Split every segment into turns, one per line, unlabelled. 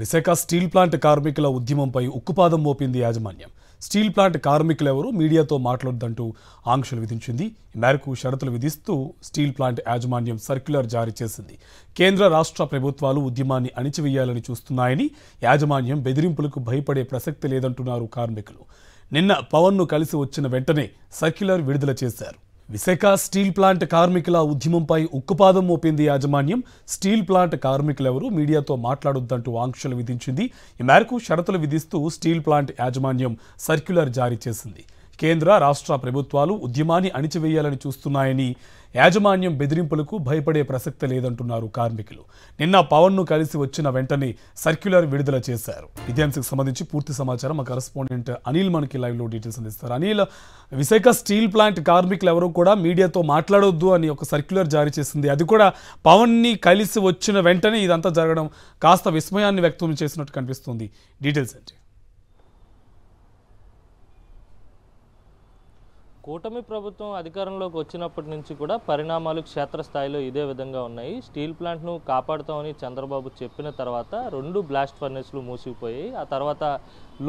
Visakha steel plant కార్మికుల ఉద్యమంపై ఉక్కుపాదం మోపింది యాజమాన్యం. స్టీల్ ప్లాంట్ కార్మికులెవరూ మీడియాతో మాట్లాడొద్దంటూ ఆంక్షలు విధించింది. ఈ మేరకు షరతులు విధిస్తూ స్టీల్ ప్లాంట్ యాజమాన్యం సర్క్యులర్ జారీ చేసింది. కేంద్ర రాష్ట్ర ప్రభుత్వాలు ఉద్యమాన్ని అణిచివేయాలని చూస్తున్నాయని, యాజమాన్యం బెదిరింపులకు భయపడే ప్రసక్తి లేదంటున్నారు కార్మికులు. నిన్న పవన్ను కలిసి వచ్చిన వెంటనే సర్క్యులర్ విడుదల చేశారు. విశాఖ స్టీల్ ప్లాంట్ కార్మికుల ఉద్యమంపై ఉక్కుపాదం మోపింది యాజమాన్యం. స్టీల్ ప్లాంట్ కార్మికులెవరూ మీడియాతో మాట్లాడొద్దంటూ ఆంక్షలు విధించింది. ఈ మేరకు షరతులు విధిస్తూ స్టీల్ ప్లాంట్ యాజమాన్యం సర్క్యులర్ జారీ చేసింది. కేంద్ర రాష్ట్ర ప్రభుత్వాలు ఉద్యమాన్ని అణిచివేయాలని చూస్తున్నాయని, యాజమాన్యం బెదిరింపులకు భయపడే ప్రసక్తి లేదంటున్నారు కార్మికులు. నిన్న పవన్ను కలిసి వచ్చిన వెంటనే సర్క్యులర్ విడుదల చేశారు. ఇదే అంశకు సంబంధించి పూర్తి సమాచారం మా కరెస్పాండెంట్ అనిల్ మనకి లైవ్లో డీటెయిల్స్ అందిస్తారు. అనిల్, విశాఖ స్టీల్ ప్లాంట్ కార్మికులు ఎవరూ కూడా మీడియాతో మాట్లాడొద్దు అని ఒక సర్క్యులర్ జారీ చేసింది. అది కూడా పవన్ని కలిసి వచ్చిన వెంటనే ఇదంతా జరగడం కాస్త విస్మయాన్ని వ్యక్తం చేసినట్టు కనిపిస్తుంది. డీటెయిల్స్ ఏంటి?
కూటమి ప్రభుత్వం అధికారంలోకి వచ్చినప్పటి నుంచి కూడా పరిణామాలు క్షేత్రస్థాయిలో ఇదే విధంగా ఉన్నాయి. స్టీల్ ప్లాంట్ను కాపాడుతామని చంద్రబాబు చెప్పిన తర్వాత 2 బ్లాస్ట్ ఫర్నేస్లు మూసిపోయాయి. ఆ తర్వాత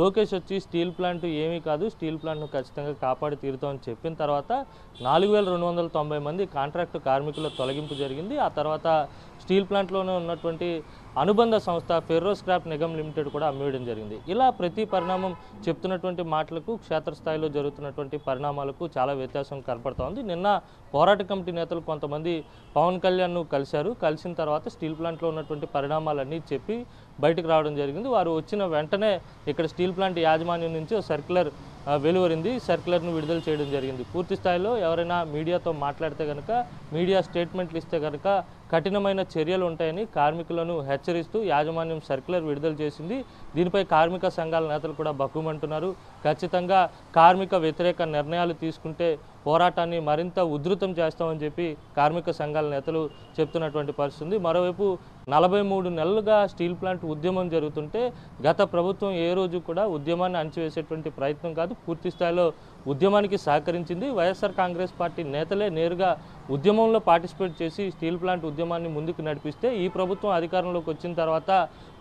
లోకేష్ వచ్చి స్టీల్ ప్లాంట్ ఏమీ కాదు, స్టీల్ ప్లాంట్ను ఖచ్చితంగా కాపాడి తీరుతామని చెప్పిన తర్వాత 4290 మంది కాంట్రాక్టు కార్మికుల తొలగింపు జరిగింది. ఆ తర్వాత స్టీల్ ప్లాంట్లోనే ఉన్నటువంటి అనుబంధ సంస్థ ఫెర్రో స్క్రాప్ నిగమ్ లిమిటెడ్ కూడా అమ్మేయడం జరిగింది. ఇలా ప్రతి పరిణామం చెప్తున్నటువంటి మాటలకు క్షేత్రస్థాయిలో జరుగుతున్నటువంటి పరిణామాలకు చాలా వ్యత్యాసం కనపడుతూ ఉంది. నిన్న పోరాట కమిటీ నేతలు కొంతమంది పవన్ కళ్యాణ్ను కలిసిన తర్వాత స్టీల్ ప్లాంట్లో ఉన్నటువంటి పరిణామాలన్నీ చెప్పి బయటకు రావడం జరిగింది. వారు వచ్చిన వెంటనే ఇక్కడ స్టీల్ ప్లాంట్ యాజమాన్యం నుంచి సర్క్యులర్ వెలువరింది. సర్క్యులర్ను విడుదల చేయడం జరిగింది. పూర్తి స్థాయిలో ఎవరైనా మీడియాతో మాట్లాడితే కనుక, మీడియా స్టేట్మెంట్లు ఇస్తే కనుక కఠినమైన చర్యలు ఉంటాయని కార్మికులను హెచ్చరిస్తూ యాజమాన్యం సర్క్యులర్ విడుదల చేసింది. దీనిపై కార్మిక సంఘాల నేతలు కూడా బగ్గుమంటున్నారు. ఖచ్చితంగా కార్మిక వ్యతిరేక నిర్ణయాలు తీసుకుంటే పోరాటాన్ని మరింత ఉధృతం చేస్తామని చెప్పి కార్మిక సంఘాల నేతలు చెప్తున్నటువంటి పరిస్థితి. మరోవైపు 43 నెలలుగా స్టీల్ ప్లాంట్ ఉద్యమం జరుగుతుంటే గత ప్రభుత్వం ఏ రోజు కూడా ఉద్యమాన్ని అణచివేసేటువంటి ప్రయత్నం కాదు, పూర్తి స్థాయిలో ఉద్యమానికి సహకరించింది. వైఎస్ఆర్ కాంగ్రెస్ పార్టీ నేతలే నేరుగా ఉద్యమంలో పార్టిసిపేట్ చేసి స్టీల్ ప్లాంట్ ఉద్యమాన్ని ముందుకు నడిపిస్తే ఈ ప్రభుత్వం అధికారంలోకి వచ్చిన తర్వాత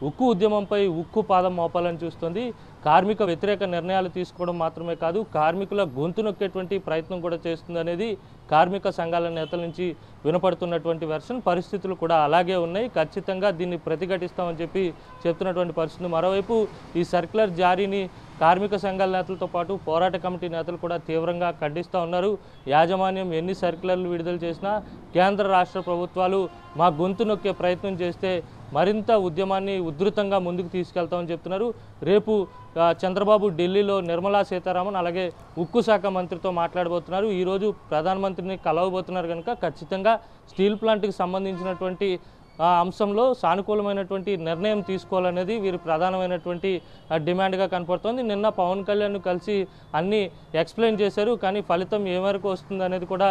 ఉక్కు ఉద్యమంపై ఉక్కు పాదం మోపాలని చూస్తుంది. కార్మిక వ్యతిరేక నిర్ణయాలు తీసుకోవడం మాత్రమే కాదు, కార్మికుల గొంతు నొక్కేటువంటి ప్రయత్నం కూడా చేస్తుంది అనేది కార్మిక సంఘాల నేతల నుంచి వినపడుతున్నటువంటి వెర్షన్. పరిస్థితులు కూడా అలాగే ఉన్నాయి. ఖచ్చితంగా దీన్ని ప్రతిఘటిస్తామని చెప్పి చెప్తున్నటువంటి పరిస్థితి. మరోవైపు ఈ సర్క్యులర్ జారీని కార్మిక సంఘాల నేతలతో పాటు పోరాట కమిటీ నేతలు కూడా తీవ్రంగా ఖండిస్తూ ఉన్నారు. యాజమాన్యం ఎన్ని సర్క్యులర్లు విడుదల చేసినా కేంద్ర రాష్ట్ర ప్రభుత్వాలు మా గొంతు నొక్కే ప్రయత్నం చేస్తే మరింత ఉద్యమాన్ని ఉధృతంగా ముందుకు తీసుకెళ్తామని చెప్తున్నారు. రేపు చంద్రబాబు ఢిల్లీలో నిర్మలా సీతారామన్ అలాగే ఉక్కు శాఖ మంత్రితో మాట్లాడబోతున్నారు. ఈరోజు ప్రధానమంత్రిని కలవబోతున్నారు కనుక ఖచ్చితంగా స్టీల్ ప్లాంట్కి సంబంధించినటువంటి అంశంలో సానుకూలమైనటువంటి నిర్ణయం తీసుకోవాలనేది వీరి ప్రధానమైనటువంటి డిమాండ్గా కనపడుతోంది. నిన్న పవన్ కళ్యాణ్ను కలిసి అన్నీ ఎక్స్ప్లెయిన్ చేశారు, కానీ ఫలితం ఏ మేరకు వస్తుంది అనేది కూడా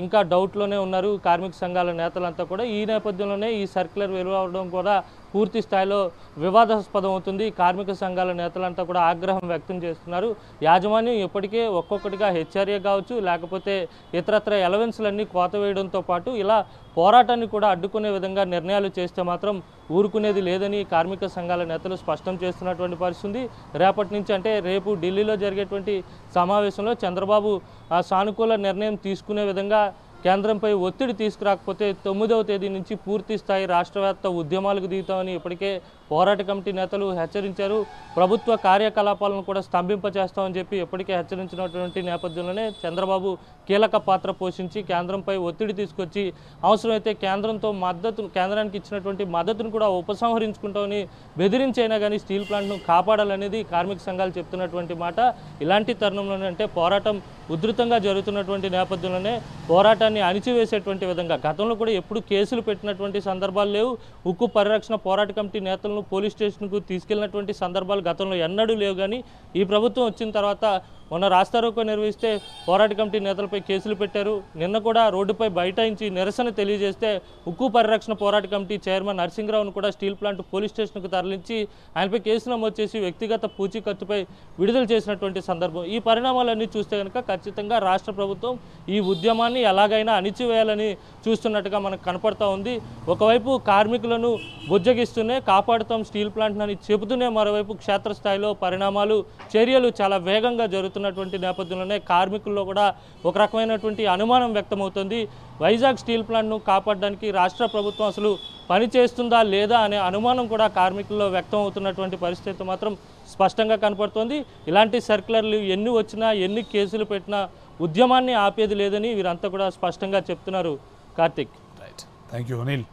ఇంకా డౌట్లోనే ఉన్నారు కార్మిక సంఘాల నేతలంతా కూడా. ఈ నేపథ్యంలోనే ఈ సర్క్యులర్ వెలువడడం కూడా పూర్తి స్థాయిలో వివాదాస్పదం అవుతుంది. కార్మిక సంఘాల నేతలంతా కూడా ఆగ్రహం వ్యక్తం చేస్తున్నారు. యాజమాన్యం ఇప్పటికే ఒక్కొక్కటిగా హెచ్ఆర్ఏ కావచ్చు, లేకపోతే ఇతరత్ర ఎలవెన్స్లన్నీ కోత వేయడంతో పాటు ఇలా పోరాటాన్ని కూడా అడ్డుకునే విధంగా నిర్ణయాలు చేస్తే మాత్రం ఊరుకునేది లేదని కార్మిక సంఘాల నేతలు స్పష్టం చేస్తున్నటువంటి పరిస్థితి. రేపటి నుంచి అంటే రేపు ఢిల్లీలో జరిగేటువంటి సమావేశంలో చంద్రబాబు సానుకూల నిర్ణయం తీసుకునే విధంగా కేంద్రంపై ఒత్తిడి తీసుకురాకపోతే 9వ తేదీ నుంచి పూర్తి స్థాయి రాష్ట్రవ్యాప్త ఉద్యమాలకు దిగుతామని ఇప్పటికే పోరాట కమిటీ నేతలు హెచ్చరించారు. ప్రభుత్వ కార్యకలాపాలను కూడా స్తంభింపచేస్తామని చెప్పి ఇప్పటికే హెచ్చరించినటువంటి నేపథ్యంలోనే చంద్రబాబు కీలక పాత్ర పోషించి కేంద్రంపై ఒత్తిడి తీసుకొచ్చి అవసరమైతే కేంద్రానికి ఇచ్చినటువంటి మద్దతును కూడా ఉపసంహరించుకుంటామని బెదిరించైనా కానీ స్టీల్ ప్లాంట్ను కాపాడాలనేది కార్మిక సంఘాలు చెప్తున్నటువంటి మాట. ఇలాంటి తరుణంలోనే అంటే పోరాటం ఉధృతంగా జరుగుతున్నటువంటి నేపథ్యంలోనే పోరాటాన్ని అణిచివేసేటువంటి విధంగా గతంలో కూడా ఎప్పుడు కేసులు పెట్టినటువంటి సందర్భాలు లేవు. ఉక్కు పరిరక్షణ పోరాట కమిటీ నేతలను పోలీస్ స్టేషన్కు తీసుకెళ్లినటువంటి సందర్భాలు గతంలో ఎన్నడూ లేవు. కానీ ఈ ప్రభుత్వం వచ్చిన తర్వాత మొన్న రాస్తారోకో నిర్వహిస్తే పోరాట కమిటీ నేతలపై కేసులు పెట్టారు. నిన్న కూడా రోడ్డుపై బైఠాయించి నిరసన తెలియజేస్తే ఉక్కు పరిరక్షణ పోరాట కమిటీ చైర్మన్ నరసింహరావును కూడా స్టీల్ ప్లాంట్ పోలీస్ స్టేషన్కు తరలించి ఆయనపై కేసు నమోదు చేసి వ్యక్తిగత పూచీకత్తుపై విడుదల చేసినటువంటి సందర్భం. ఈ పరిణామాలన్నీ చూస్తే కనుక ఖచ్చితంగా రాష్ట్ర ప్రభుత్వం ఈ ఉద్యమాన్ని ఎలాగైనా అణిచివేయాలని చూస్తున్నట్టుగా మనకు కనపడతా ఉంది. ఒకవైపు కార్మికులను బుజ్జగిస్తూనే కాపాడుతాం స్టీల్ ప్లాంట్ అని చెబుతూనే మరోవైపు క్షేత్రస్థాయిలో పరిణామాలు చర్యలు చాలా వేగంగా జరుగుతున్నటువంటి నేపథ్యంలోనే కార్మికుల్లో కూడా ఒక రకమైనటువంటి అనుమానం వ్యక్తమవుతుంది. వైజాగ్ స్టీల్ ప్లాంట్ను కాపాడడానికి రాష్ట్ర ప్రభుత్వం అసలు పని చేస్తుందా లేదా అనే అనుమానం కూడా కార్మికుల్లో వ్యక్తం అవుతున్నటువంటి పరిస్థితి మాత్రం స్పష్టంగా కనపడుతోంది. ఇలాంటి సర్క్యులర్లు ఎన్ని వచ్చినా ఎన్ని కేసులు పెట్టినా ఉద్యమాన్ని ఆపేది లేదని వీరంతా కూడా స్పష్టంగా చెప్తున్నారు. Karthik.
Right, thank you Anil.